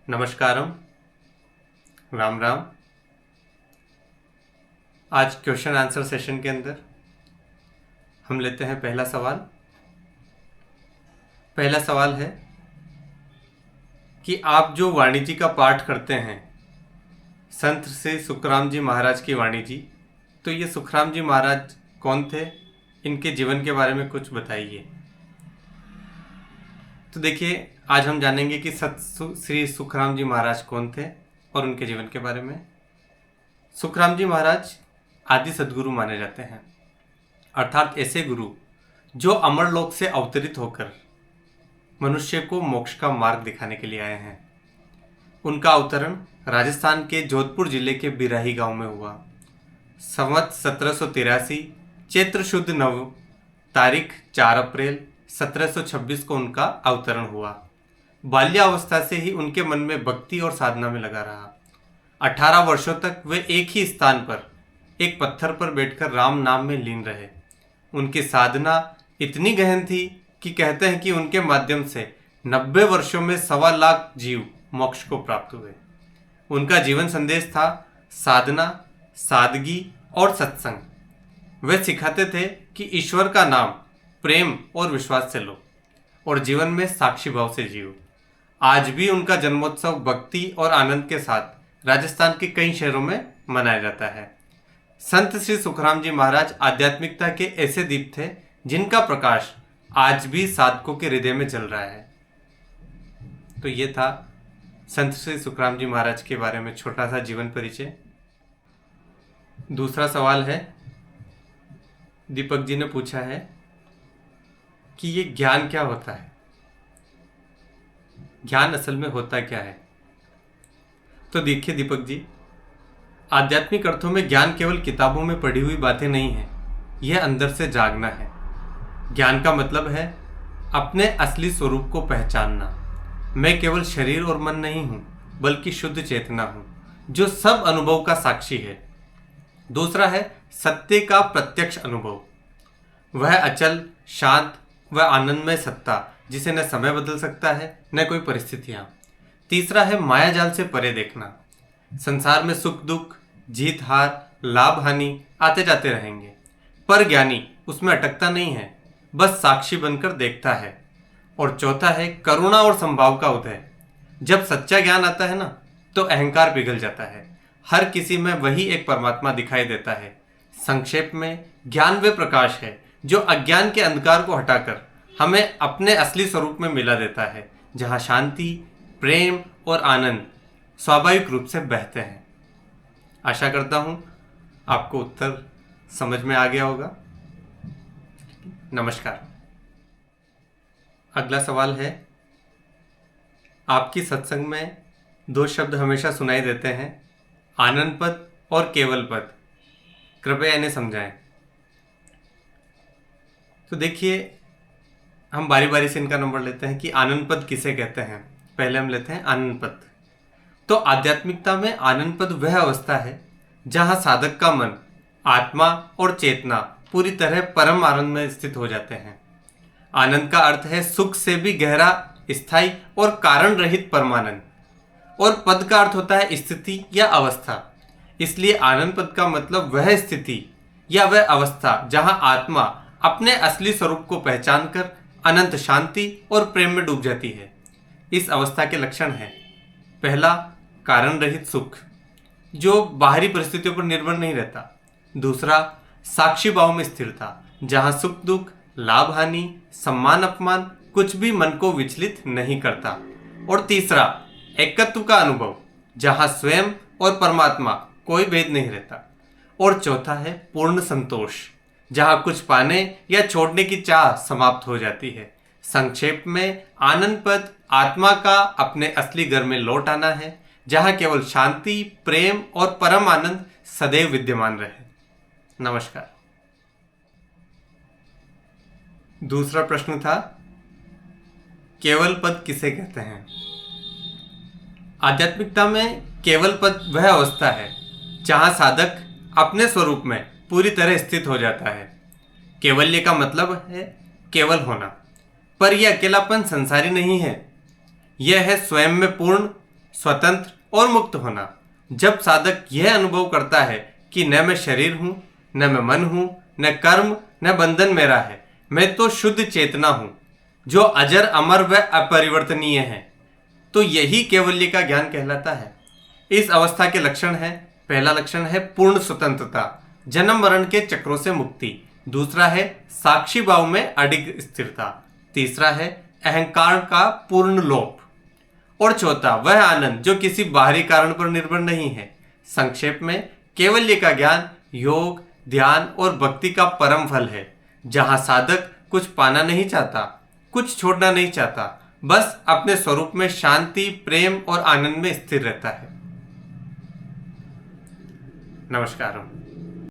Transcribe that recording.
नमस्कारम। राम राम। आज question answer session के अंदर हम लेते हैं पहला सवाल। पहला सवाल है कि आप जो वाणी जी का पाठ करते हैं, संत श्री सुखराम जी महाराज की वाणी जी, तो ये सुखराम जी महाराज कौन थे? इनके जीवन के बारे में कुछ बताइए। तो देखिए, आज हम जानेंगे कि श्री सुखराम जी महाराज कौन थे और उनके जीवन के बारे में। सुखराम जी महाराज आदि सद्गुरु माने जाते हैं, अर्थात ऐसे गुरु जो अमरलोक से अवतरित होकर मनुष्य को मोक्ष का मार्ग दिखाने के लिए आए हैं। उनका अवतरण राजस्थान के जोधपुर जिले के बिराही गांव में हुआ। संवत 1783 चैत्र शुद्ध नव तारीख 4 अप्रैल 1726 को उनका अवतरण हुआ। बाल्यावस्था से ही उनके मन में भक्ति और साधना में लगा रहा। 18 वर्षों तक वे एक ही स्थान पर एक पत्थर पर बैठकर राम नाम में लीन रहे। उनकी साधना इतनी गहन थी कि कहते हैं कि उनके माध्यम से 90 वर्षों में 1.25 लाख जीव मोक्ष को प्राप्त हुए। उनका जीवन संदेश था साधना, सादगी और सत्संग। वे सिखाते थे कि ईश्वर का नाम प्रेम और विश्वास से लो और जीवन में साक्षी भाव से जियो। आज भी उनका जन्मोत्सव भक्ति और आनंद के साथ राजस्थान के कई शहरों में मनाया जाता है। संत श्री सुखराम जी महाराज आध्यात्मिकता के ऐसे दीप थे जिनका प्रकाश आज भी साधकों के हृदय में जल रहा है। तो ये था संत श्री सुखराम जी महाराज के बारे में छोटा सा जीवन परिचय। दूसरा सवाल है, दीपक जी ने पूछा है कि ये ज्ञान क्या होता है, ज्ञान असल में होता क्या है। तो देखिए दीपक जी, आध्यात्मिक अर्थों में ज्ञान केवल किताबों में पढ़ी हुई बातें नहीं है, यह अंदर से जागना है। ज्ञान का मतलब है अपने असली स्वरूप को पहचानना। मैं केवल शरीर और मन नहीं हूं, बल्कि शुद्ध चेतना हूं जो सब अनुभव का साक्षी है। दूसरा है सत्य का प्रत्यक्ष अनुभव। वह अचल, शांत व आनंदमय सत्ता जिसे न समय बदल सकता है न कोई परिस्थितियां। तीसरा है माया जाल से परे देखना। संसार में सुख दुख, जीत हार, लाभ हानि आते जाते रहेंगे, पर ज्ञानी उसमें अटकता नहीं है, बस साक्षी बनकर देखता है। और चौथा है करुणा और संभाव का उदय। जब सच्चा ज्ञान आता है ना, तो अहंकार पिघल जाता है। हर किसी में वही एक परमात्मा दिखाई देता है। संक्षेप में ज्ञान वे प्रकाश है जो अज्ञान के अंधकार को हटाकर हमें अपने असली स्वरूप में मिला देता है, जहां शांति, प्रेम और आनंद स्वाभाविक रूप से बहते हैं। आशा करता हूं आपको उत्तर समझ में आ गया होगा। नमस्कार। अगला सवाल है, आपकी सत्संग में 2 शब्द हमेशा सुनाई देते हैं, आनंद पद और केवल पद। कृपया इन्हें समझाएं। तो देखिए, हम बारी बारी से इनका नंबर लेते हैं कि आनंद पद किसे कहते हैं। पहले हम लेते हैं आनंद पद। तो आध्यात्मिकता में आनंद पद वह अवस्था है जहां साधक का मन, आत्मा और चेतना पूरी तरह परम आनंद में स्थित हो जाते हैं। आनंद का अर्थ है सुख से भी गहरा, स्थायी और कारण रहित परमानंद। और पद का अर्थ होता है स्थिति या अवस्था। इसलिए आनंद पद का मतलब वह स्थिति या वह अवस्था जहां आत्मा अपने असली स्वरूप को पहचान कर अनंत शांति और प्रेम में डूब जाती है। इस अवस्था के लक्षण हैं, पहला कारण रहित सुख जो बाहरी परिस्थितियों पर निर्भर नहीं रहता। दूसरा साक्षी भाव में स्थिरता, जहां सुख दुख, लाभ हानि, सम्मान अपमान कुछ भी मन को विचलित नहीं करता। और तीसरा एकत्व का अनुभव, जहां स्वयं और परमात्मा कोई भेद नहीं रहता। और चौथा है पूर्ण संतोष, जहां कुछ पाने या छोड़ने की चाह समाप्त हो जाती है। संक्षेप में आनंद पद आत्मा का अपने असली घर में लौट आना है, जहां केवल शांति, प्रेम और परम आनंद सदैव विद्यमान रहे। नमस्कार। दूसरा प्रश्न था, केवल पद किसे कहते हैं। आध्यात्मिकता में केवल पद वह अवस्था है जहां साधक अपने स्वरूप में पूरी तरह स्थित हो जाता है। केवल्य का मतलब है केवल होना, पर यह अकेलापन संसारी नहीं है। यह है स्वयं में पूर्ण स्वतंत्र और मुक्त होना। जब साधक यह अनुभव करता है कि न मैं शरीर हूं, न मैं मन हूं, न कर्म, न बंधन मेरा है, मैं तो शुद्ध चेतना हूं जो अजर अमर व अपरिवर्तनीय है, तो यही कैवल्य का ज्ञान कहलाता है। इस अवस्था के लक्षण है, पहला लक्षण है पूर्ण स्वतंत्रता, जन्म मरण के चक्रों से मुक्ति। दूसरा है साक्षी भाव में अडिग स्थिरता। तीसरा है अहंकार का पूर्ण लोप। और चौथा वह आनंद जो किसी बाहरी कारण पर निर्भर नहीं है। संक्षेप में कैवल्य का ज्ञान योग, ध्यान और भक्ति का परम फल है, जहां साधक कुछ पाना नहीं चाहता, कुछ छोड़ना नहीं चाहता, बस अपने स्वरूप में शांति, प्रेम और आनंद में स्थिर रहता है। नमस्कार।